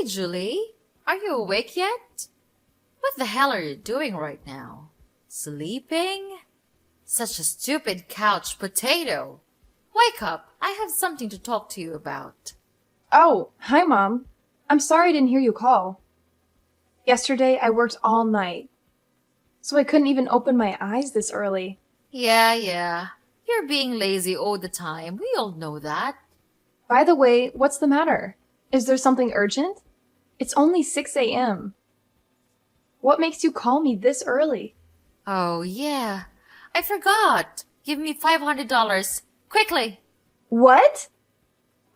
Julie. Are you awake yet? What the hell are you doing right now? Sleeping? Such a stupid couch potato. Wake up. I have something to talk to you about. Oh, hi, Mom. I'm sorry I didn't hear you call. Yesterday, I worked all night, so I couldn't even open my eyes this early. Yeah. You're being lazy all the time. We all know that. By the way, what's the matter? Is there something urgent? It's only 6 a.m. What makes you call me this early? Oh, yeah. I forgot. Give me $500. Quickly. What?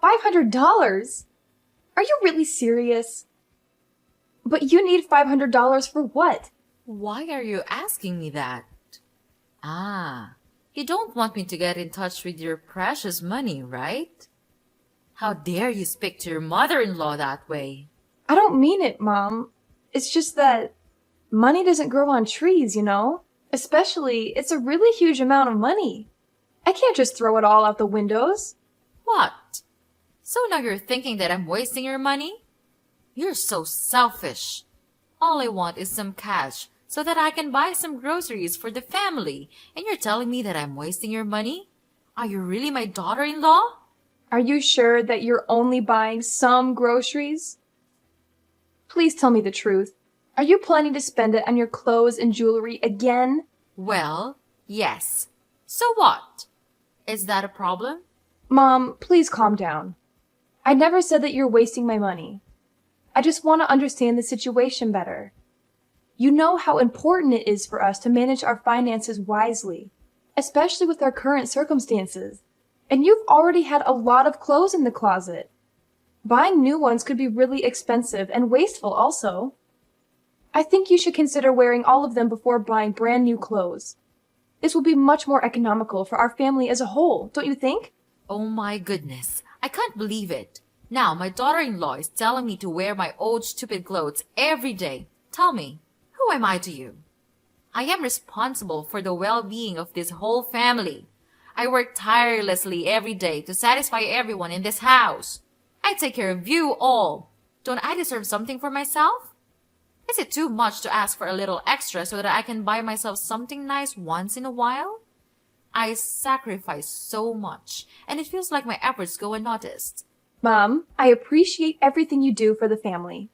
$500? Are you really serious? But you need $500 for what? Why are you asking me that? You don't want me to get in touch with your precious money, right? How dare you speak to your mother-in-law that way? I don't mean it, Mom. It's just that money doesn't grow on trees, you know? Especially, it's a really huge amount of money. I can't just throw it all out the windows. What? So now you're thinking that I'm wasting your money? You're so selfish. All I want is some cash so that I can buy some groceries for the family, and you're telling me that I'm wasting your money? Are you really my daughter-in-law? Are you sure that you're only buying some groceries? Please tell me the truth. Are you planning to spend it on your clothes and jewelry again? Well, yes. So what? Is that a problem? Mom, please calm down. I never said that you're wasting my money. I just want to understand the situation better. You know how important it is for us to manage our finances wisely, especially with our current circumstances. And you've already had a lot of clothes in the closet. Buying new ones could be really expensive and wasteful also. I think you should consider wearing all of them before buying brand new clothes. This will be much more economical for our family as a whole, don't you think? Oh my goodness, I can't believe it. Now my daughter-in-law is telling me to wear my old stupid clothes every day. Tell me, who am I to you? I am responsible for the well-being of this whole family. I work tirelessly every day to satisfy everyone in this house. I take care of you all. Don't I deserve something for myself? Is it too much to ask for a little extra so that I can buy myself something nice once in a while? I sacrifice so much, and it feels like my efforts go unnoticed. Mom, I appreciate everything you do for the family.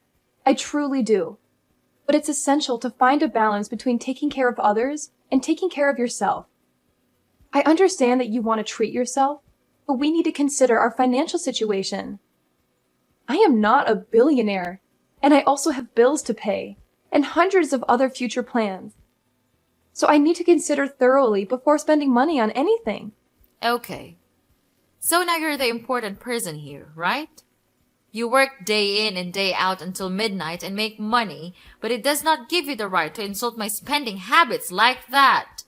I truly do. But it's essential to find a balance between taking care of others and taking care of yourself. I understand that you want to treat yourself, but we need to consider our financial situation. I am not a billionaire, and I also have bills to pay and hundreds of other future plans. So I need to consider thoroughly before spending money on anything. Okay. So now you're the important person here, right? You work day in and day out until midnight and make money, but it does not give you the right to insult my spending habits like that.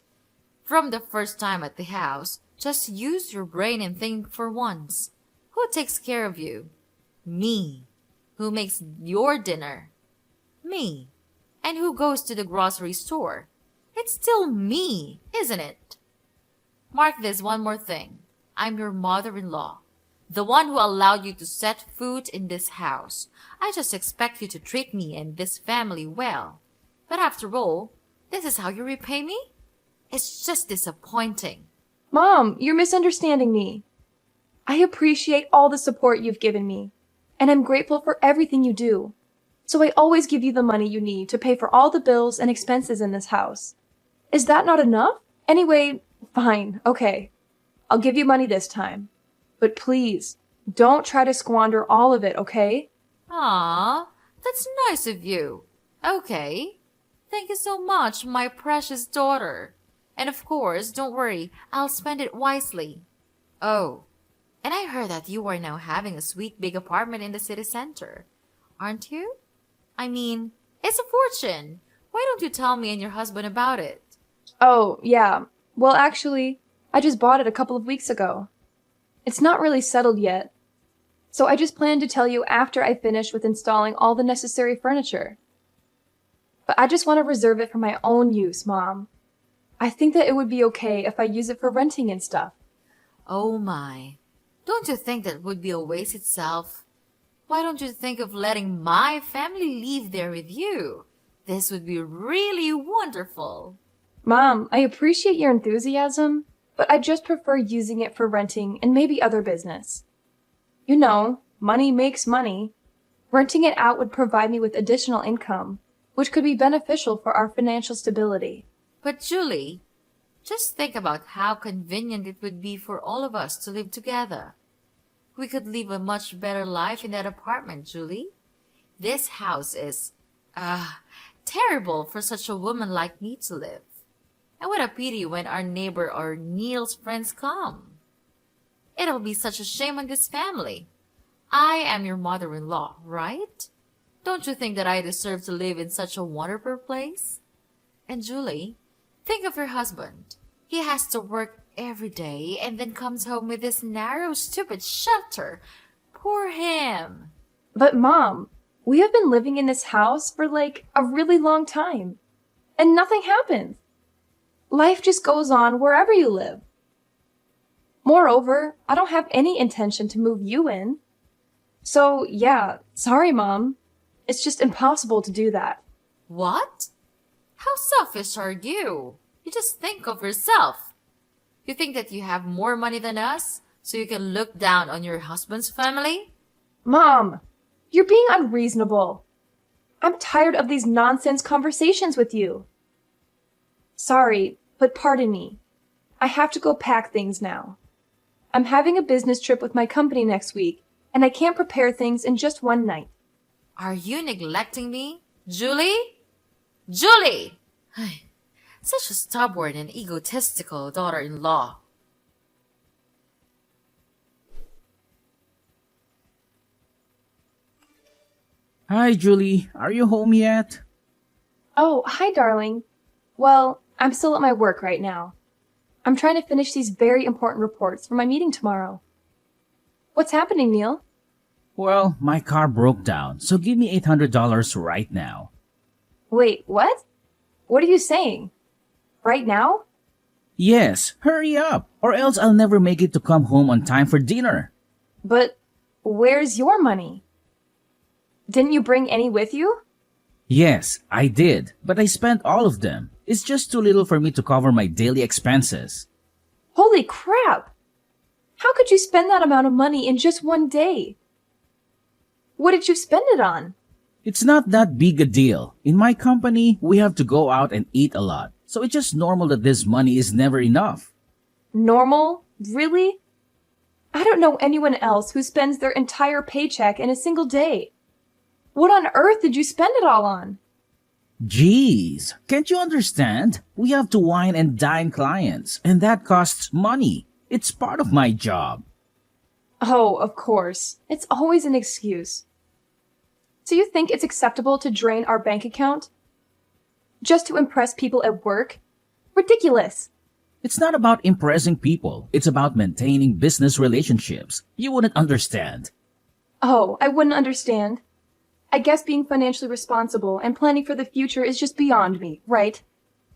From the first time at the house, just use your brain and think for once. Who takes care of you? Me. Who makes your dinner? Me. And who goes to the grocery store? It's still me, isn't it? Mark this one more thing. I'm your mother-in-law, the one who allowed you to set foot in this house. I just expect you to treat me and this family well. But after all, this is how you repay me? It's just disappointing. Mom, you're misunderstanding me. I appreciate all the support you've given me, and I'm grateful for everything you do. So I always give you the money you need to pay for all the bills and expenses in this house. Is that not enough? Anyway, fine, okay. I'll give you money this time. But please, don't try to squander all of it, okay? Ah, that's nice of you. Okay. Thank you so much, my precious daughter. And of course, don't worry, I'll spend it wisely. Oh, and I heard that you are now having a sweet big apartment in the city center. Aren't you? I mean, it's a fortune. Why don't you tell me and your husband about it? Oh, yeah. Well, actually, I just bought it a couple of weeks ago. It's not really settled yet. So I just planned to tell you after I finish with installing all the necessary furniture. But I just want to reserve it for my own use, Mom. I think that it would be okay if I use it for renting and stuff. Oh my. Don't you think that would be a waste itself? Why don't you think of letting my family live there with you? This would be really wonderful. Mom, I appreciate your enthusiasm, but I just prefer using it for renting and maybe other business. You know, money makes money. Renting it out would provide me with additional income, which could be beneficial for our financial stability. But Julie, just think about how convenient it would be for all of us to live together. We could live a much better life in that apartment, Julie. This house is, terrible for such a woman like me to live. And what a pity when our neighbor or Neil's friends come. It'll be such a shame on this family. I am your mother-in-law, right? Don't you think that I deserve to live in such a wonderful place? And Julie, think of your husband. He has to work every day and then comes home with this narrow, stupid shelter. Poor him. But Mom, we have been living in this house for like a really long time, and nothing happens. Life just goes on wherever you live. Moreover, I don't have any intention to move you in. So, yeah, sorry, Mom. It's just impossible to do that. What? How selfish are you? You just think of yourself. You think that you have more money than us, so you can look down on your husband's family? Mom, you're being unreasonable. I'm tired of these nonsense conversations with you. Sorry, but pardon me. I have to go pack things now. I'm having a business trip with my company next week, and I can't prepare things in just one night. Are you neglecting me? Julie? Julie! Such a stubborn and egotistical daughter-in-law. Hi, Julie. Are you home yet? Oh, hi, darling. Well, I'm still at my work right now. I'm trying to finish these very important reports for my meeting tomorrow. What's happening, Neil? Well, my car broke down, so give me $800 right now. Wait, what? What are you saying? Right now? Yes, hurry up, or else I'll never make it to come home on time for dinner. But where's your money? Didn't you bring any with you? Yes, I did, but I spent all of them. It's just too little for me to cover my daily expenses. Holy crap! How could you spend that amount of money in just one day? What did you spend it on? It's not that big a deal. In my company, we have to go out and eat a lot, so it's just normal that this money is never enough. Normal? Really? I don't know anyone else who spends their entire paycheck in a single day. What on earth did you spend it all on? Jeez, can't you understand? We have to wine and dine clients, and that costs money. It's part of my job. Oh, of course. It's always an excuse. So you think it's acceptable to drain our bank account? Just to impress people at work? Ridiculous. It's not about impressing people. It's about maintaining business relationships. You wouldn't understand. Oh, I wouldn't understand. I guess being financially responsible and planning for the future is just beyond me, right?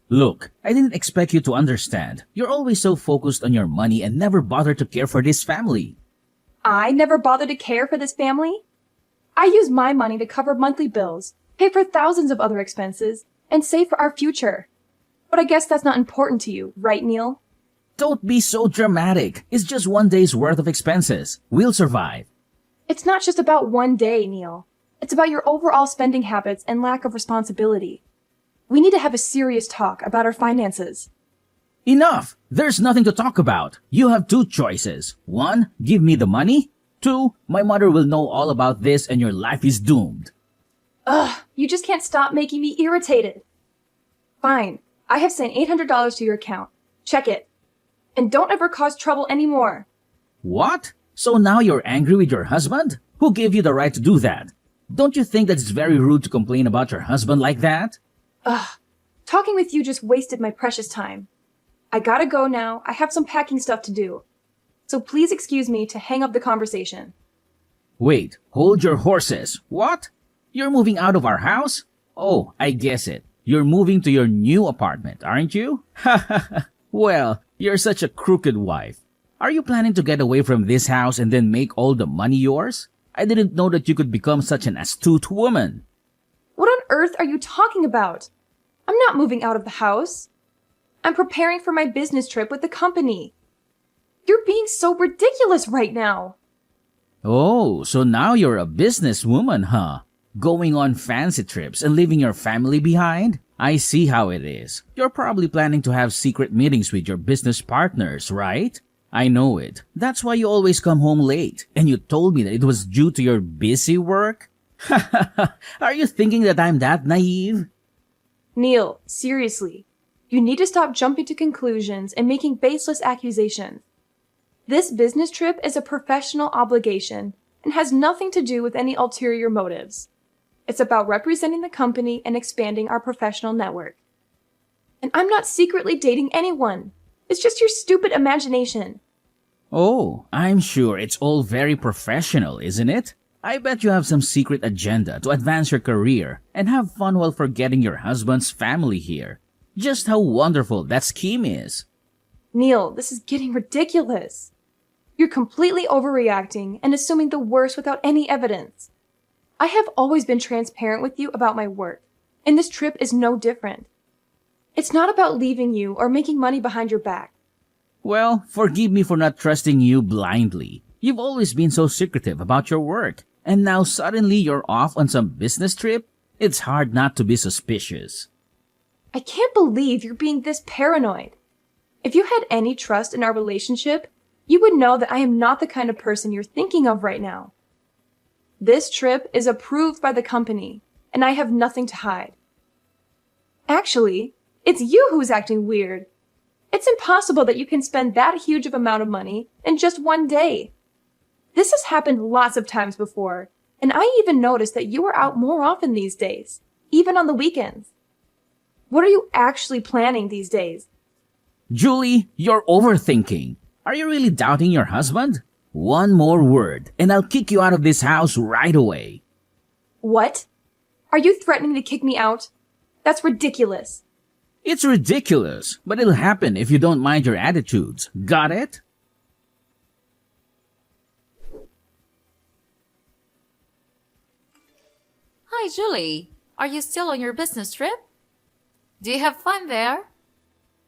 Look, I didn't expect you to understand. You're always so focused on your money and never bother to care for this family. I never bother to care for this family? I use my money to cover monthly bills, pay for thousands of other expenses, and save for our future. But I guess that's not important to you, right, Neil? Don't be so dramatic. It's just one day's worth of expenses. We'll survive. It's not just about one day, Neil. It's about your overall spending habits and lack of responsibility. We need to have a serious talk about our finances. Enough! There's nothing to talk about. You have two choices. One, give me the money. Two, my mother will know all about this and your life is doomed. Ugh, you just can't stop making me irritated. Fine, I have sent $800 to your account. Check it. And don't ever cause trouble anymore. What? So now you're angry with your husband? Who gave you the right to do that? Don't you think that it's very rude to complain about your husband like that? Ugh, talking with you just wasted my precious time. I gotta go now. I have some packing stuff to do. So please excuse me to hang up the conversation. Wait, hold your horses. What? You're moving out of our house? Oh, I guess it. You're moving to your new apartment, aren't you? Ha ha ha. Well, you're such a crooked wife. Are you planning to get away from this house and then make all the money yours? I didn't know that you could become such an astute woman. What on earth are you talking about? I'm not moving out of the house. I'm preparing for my business trip with the company. You're being so ridiculous right now. Oh, so now you're a businesswoman, huh? Going on fancy trips and leaving your family behind? I see how it is. You're probably planning to have secret meetings with your business partners, right? I know it. That's why you always come home late. And you told me that it was due to your busy work? Are you thinking that I'm that naive? Neil, seriously. You need to stop jumping to conclusions and making baseless accusations. This business trip is a professional obligation and has nothing to do with any ulterior motives. It's about representing the company and expanding our professional network. And I'm not secretly dating anyone. It's just your stupid imagination. Oh, I'm sure it's all very professional, isn't it? I bet you have some secret agenda to advance your career and have fun while forgetting your husband's family here. Just how wonderful that scheme is. Neil, this is getting ridiculous. You're completely overreacting and assuming the worst without any evidence. I have always been transparent with you about my work, and this trip is no different. It's not about leaving you or making money behind your back. Well, forgive me for not trusting you blindly. You've always been so secretive about your work, and now suddenly you're off on some business trip? It's hard not to be suspicious. I can't believe you're being this paranoid. If you had any trust in our relationship, you would know that I am not the kind of person you're thinking of right now. This trip is approved by the company, and I have nothing to hide. Actually, it's you who's acting weird. It's impossible that you can spend that huge of amount of money in just one day. This has happened lots of times before, and I even noticed that you are out more often these days, even on the weekends. What are you actually planning these days? Julie, you're overthinking. Are you really doubting your husband? One more word, and I'll kick you out of this house right away. What? Are you threatening to kick me out? That's ridiculous. It's ridiculous, but it'll happen if you don't mind your attitudes. Got it? Hi, Julie. Are you still on your business trip? Do you have fun there?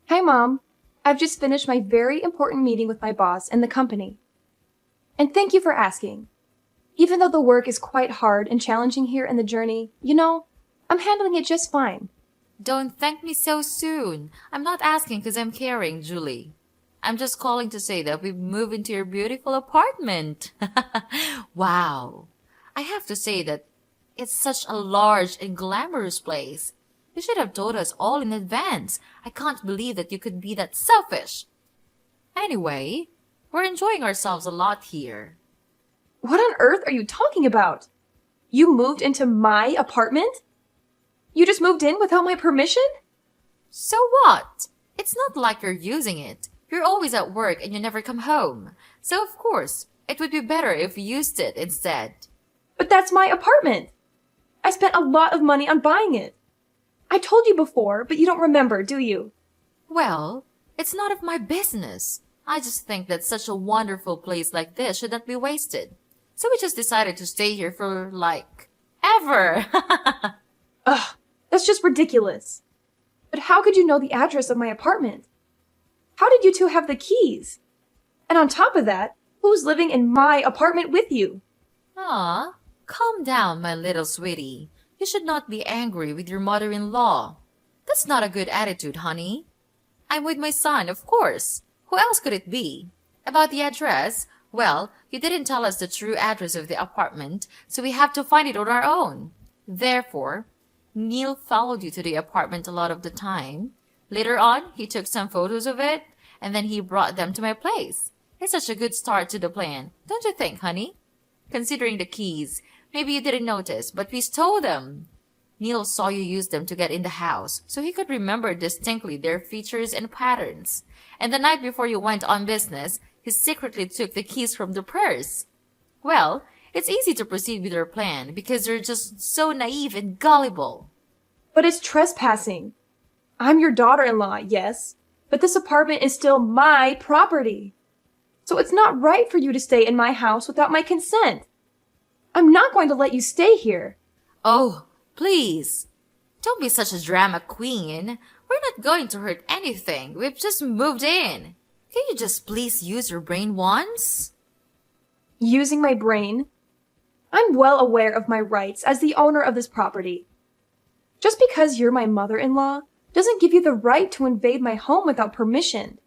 Hi, Mom. I've just finished my very important meeting with my boss and the company. And thank you for asking. Even though the work is quite hard and challenging here in the journey, I'm handling it just fine. Don't thank me so soon. I'm not asking because I'm caring, Julie. I'm just calling to say that we've moved into your beautiful apartment. Wow. I have to say that it's such a large and glamorous place. You should have told us all in advance. I can't believe that you could be that selfish. Anyway, we're enjoying ourselves a lot here. What on earth are you talking about? You moved into my apartment? You just moved in without my permission? So what? It's not like you're using it. You're always at work and you never come home. So of course, it would be better if you used it instead. But that's my apartment. I spent a lot of money on buying it. I told you before, but you don't remember, do you? Well, it's none of my business. I just think that such a wonderful place like this should not be wasted. So we just decided to stay here for, ever. Ugh, that's just ridiculous. But how could you know the address of my apartment? How did you two have the keys? And on top of that, who's living in my apartment with you? Aw, calm down, my little sweetie. You should not be angry with your mother-in-law. That's not a good attitude, honey. I'm with my son, of course. Who else could it be? About the address, well, you didn't tell us the true address of the apartment, so we have to find it on our own. Therefore, Neil followed you to the apartment a lot of the time. Later on, he took some photos of it, and then he brought them to my place. It's such a good start to the plan, don't you think, honey? Considering the keys, maybe you didn't notice, but we stole them. Neil saw you use them to get in the house, so he could remember distinctly their features and patterns. And the night before you went on business, he secretly took the keys from the purse. Well, it's easy to proceed with your plan because you're just so naive and gullible. But it's trespassing. I'm your daughter-in-law, yes, but this apartment is still my property. So it's not right for you to stay in my house without my consent. I'm not going to let you stay here. Oh, please. Don't be such a drama queen. We're not going to hurt anything. We've just moved in. Can you just please use your brain once? Using my brain? I'm well aware of my rights as the owner of this property. Just because you're my mother-in-law doesn't give you the right to invade my home without permission.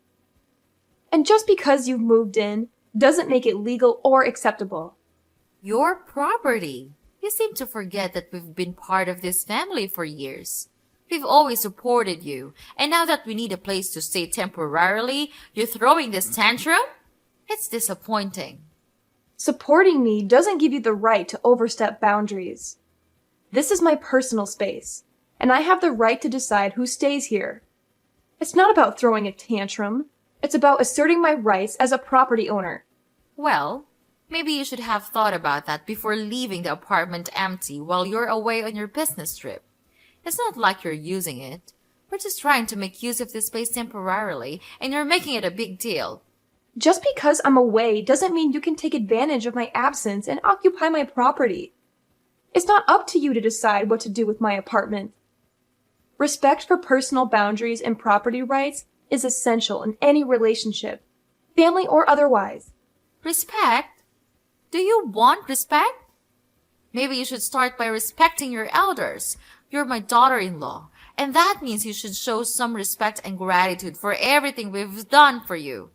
And just because you've moved in doesn't make it legal or acceptable. Your property. You seem to forget that we've been part of this family for years. We've always supported you, and now that we need a place to stay temporarily, you're throwing this tantrum? It's disappointing. Supporting me doesn't give you the right to overstep boundaries. This is my personal space, and I have the right to decide who stays here. It's not about throwing a tantrum. It's about asserting my rights as a property owner. Well, maybe you should have thought about that before leaving the apartment empty while you're away on your business trip. It's not like you're using it. We're just trying to make use of this space temporarily, and you're making it a big deal. Just because I'm away doesn't mean you can take advantage of my absence and occupy my property. It's not up to you to decide what to do with my apartment. Respect for personal boundaries and property rights is essential in any relationship, family or otherwise. Respect? Do you want respect? Maybe you should start by respecting your elders. You're my daughter-in-law, and that means you should show some respect and gratitude for everything we've done for you.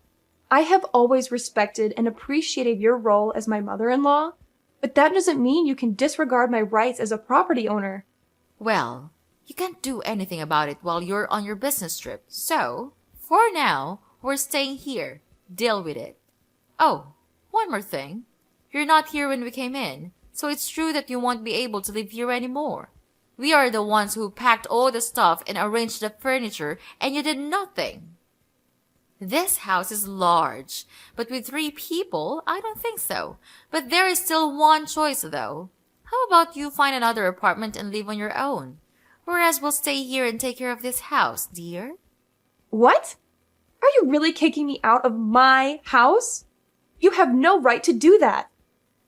I have always respected and appreciated your role as my mother-in-law, but that doesn't mean you can disregard my rights as a property owner. Well, you can't do anything about it while you're on your business trip, so, for now, we're staying here. Deal with it. Oh, one more thing. You're not here when we came in, so it's true that you won't be able to live here anymore. We are the ones who packed all the stuff and arranged the furniture, and you did nothing. This house is large, but with 3 people, I don't think so. But there is still one choice, though. How about you find another apartment and live on your own? Whereas we'll stay here and take care of this house, dear. What? Are you really kicking me out of my house? You have no right to do that.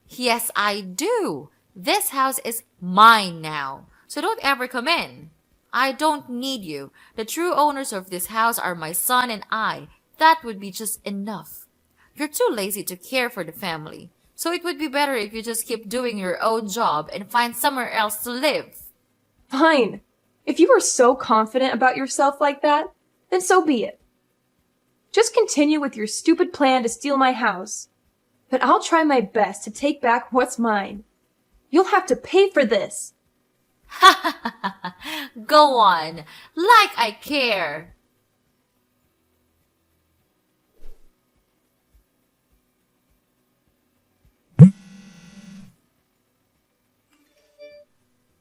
Yes, I do. This house is mine now, so don't ever come in. I don't need you. The true owners of this house are my son and I. That would be just enough. You're too lazy to care for the family, so it would be better if you just keep doing your own job and find somewhere else to live. Fine. If you are so confident about yourself like that, then so be it. Just continue with your stupid plan to steal my house. But I'll try my best to take back what's mine. You'll have to pay for this. Ha ha ha! Go on, like I care.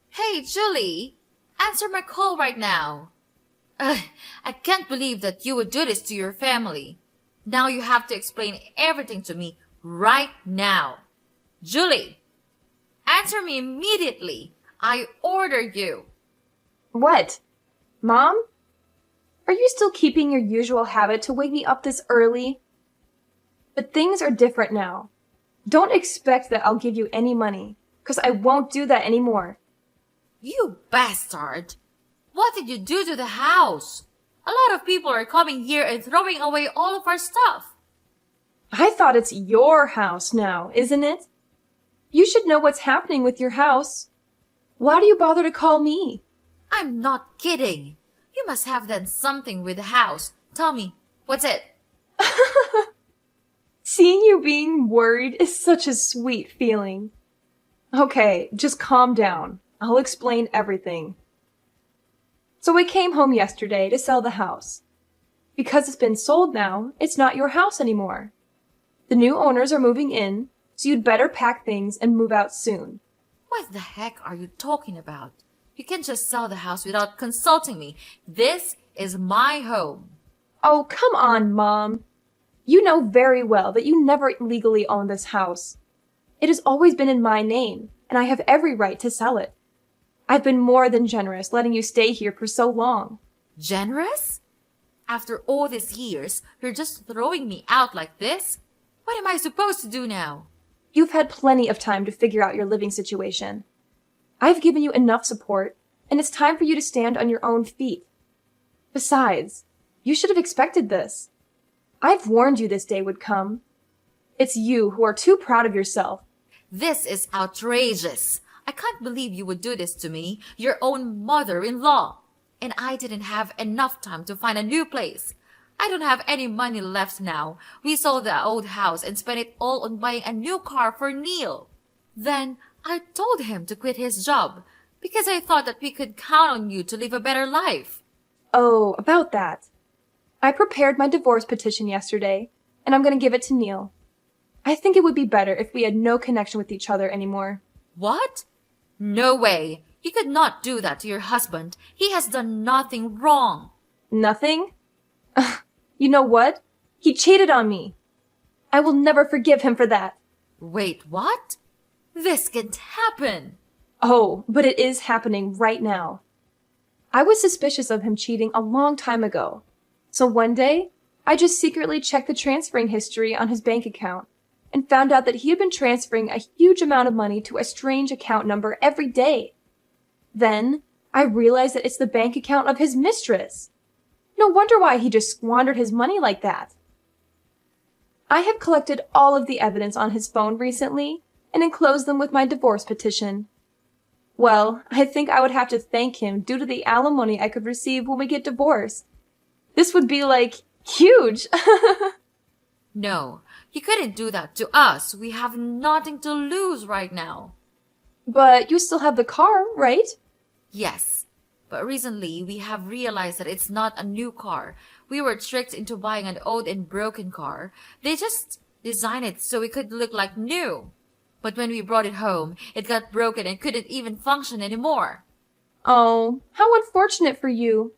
Hey, Julie, answer my call right now. I can't believe that you would do this to your family. Now you have to explain everything to me right now. Julie, answer me immediately. I order you. What? Mom? Are you still keeping your usual habit to wake me up this early? But things are different now. Don't expect that I'll give you any money, because I won't do that anymore. You bastard! What did you do to the house? A lot of people are coming here and throwing away all of our stuff. I thought it's your house now, isn't it? You should know what's happening with your house. Why do you bother to call me? I'm not kidding. You must have done something with the house. Tell me, what's it? Seeing you being worried is such a sweet feeling. Okay, just calm down. I'll explain everything. So I came home yesterday to sell the house. Because it's been sold now, it's not your house anymore. The new owners are moving in, so you'd better pack things and move out soon. What the heck are you talking about? You can't just sell the house without consulting me. This is my home. Oh, come on, Mom. You know very well that you never legally owned this house. It has always been in my name, and I have every right to sell it. I've been more than generous letting you stay here for so long. Generous? After all these years, you're just throwing me out like this? What am I supposed to do now? You've had plenty of time to figure out your living situation. I've given you enough support, and it's time for you to stand on your own feet. Besides, you should have expected this. I've warned you this day would come. It's you who are too proud of yourself. This is outrageous. I can't believe you would do this to me, your own mother-in-law. And I didn't have enough time to find a new place. I don't have any money left now. We sold the old house and spent it all on buying a new car for Neil. Then I told him to quit his job because I thought that we could count on you to live a better life. Oh, about that. I prepared my divorce petition yesterday, and I'm going to give it to Neil. I think it would be better if we had no connection with each other anymore. What? No way. You could not do that to your husband. He has done nothing wrong. Nothing? You know what? He cheated on me. I will never forgive him for that. Wait, what? This can't happen. Oh, but it is happening right now. I was suspicious of him cheating a long time ago. So one day, I just secretly checked the transferring history on his bank account and found out that he had been transferring a huge amount of money to a strange account number every day. Then, I realized that it's the bank account of his mistress. No wonder why he just squandered his money like that. I have collected all of the evidence on his phone recently and enclosed them with my divorce petition. Well, I think I would have to thank him due to the alimony I could receive when we get divorced. This would be huge. No, you couldn't do that to us. We have nothing to lose right now. But you still have the car, right? Yes, but recently we have realized that it's not a new car. We were tricked into buying an old and broken car. They just designed it so it could look like new. But when we brought it home, it got broken and couldn't even function anymore. Oh, how unfortunate for you.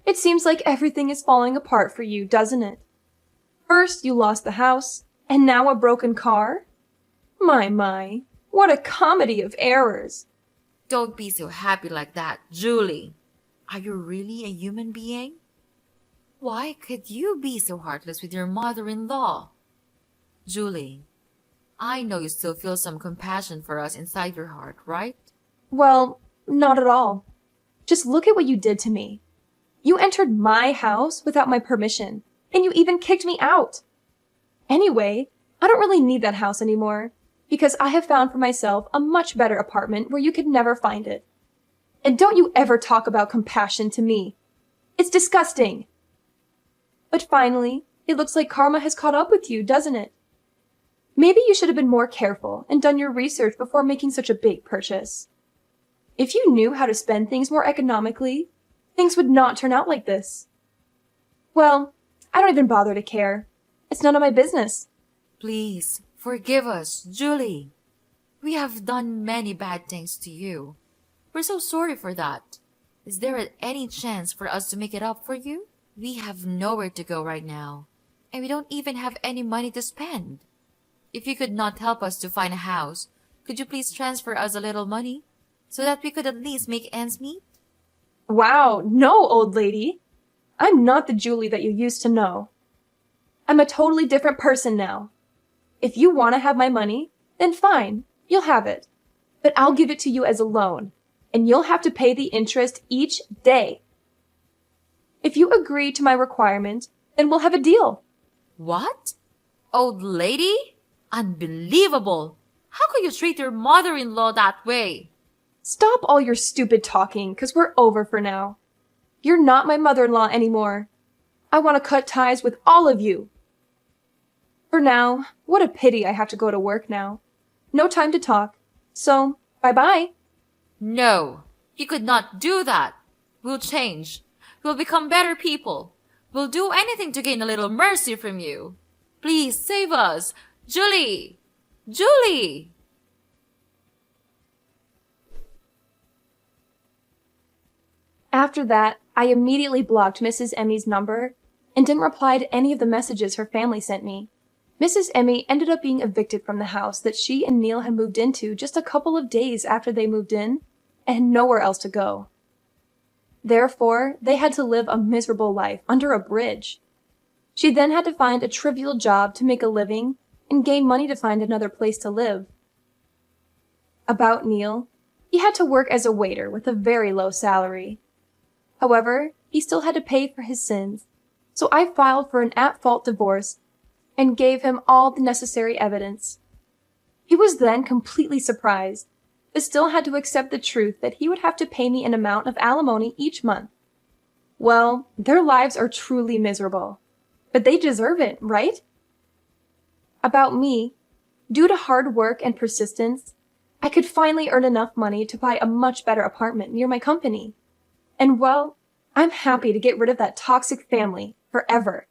It seems like everything is falling apart for you, doesn't it? First you lost the house, and now a broken car? My, what a comedy of errors. Don't be so happy like that, Julie. Are you really a human being? Why could you be so heartless with your mother-in-law? Julie, I know you still feel some compassion for us inside your heart, right? Well, not at all. Just look at what you did to me. You entered my house without my permission, and you even kicked me out. Anyway, I don't really need that house anymore, because I have found for myself a much better apartment where you could never find it. And don't you ever talk about compassion to me. It's disgusting. But finally, it looks like karma has caught up with you, doesn't it? Maybe you should have been more careful and done your research before making such a big purchase. If you knew how to spend things more economically, things would not turn out like this. Well, I don't even bother to care. It's none of my business. Please, forgive us, Julie. We have done many bad things to you. We're so sorry for that. Is there any chance for us to make it up for you? We have nowhere to go right now, and we don't even have any money to spend. If you could not help us to find a house, could you please transfer us a little money so that we could at least make ends meet? Wow, no, old lady. I'm not the Julie that you used to know. I'm a totally different person now. If you want to have my money, then fine, you'll have it. But I'll give it to you as a loan, and you'll have to pay the interest each day. If you agree to my requirement, then we'll have a deal. What? Old lady? Unbelievable! How could you treat your mother-in-law that way? Stop all your stupid talking, 'cause we're over for now. You're not my mother-in-law anymore. I want to cut ties with all of you. For now, what a pity I have to go to work now. No time to talk. So, bye-bye. No, you could not do that. We'll change. We'll become better people. We'll do anything to gain a little mercy from you. Please save us. Julie! Julie! After that, I immediately blocked Mrs. Emmy's number and didn't reply to any of the messages her family sent me. Mrs. Emmy ended up being evicted from the house that she and Neil had moved into just a couple of days after they moved in, and had nowhere else to go. Therefore, they had to live a miserable life under a bridge. She then had to find a trivial job to make a living and gain money to find another place to live. About Neil, he had to work as a waiter with a very low salary. However, he still had to pay for his sins, so I filed for an at-fault divorce and gave him all the necessary evidence. He was then completely surprised, but still had to accept the truth that he would have to pay me an amount of alimony each month. Well, their lives are truly miserable, but they deserve it, right? About me, due to hard work and persistence, I could finally earn enough money to buy a much better apartment near my company. And well, I'm happy to get rid of that toxic family forever.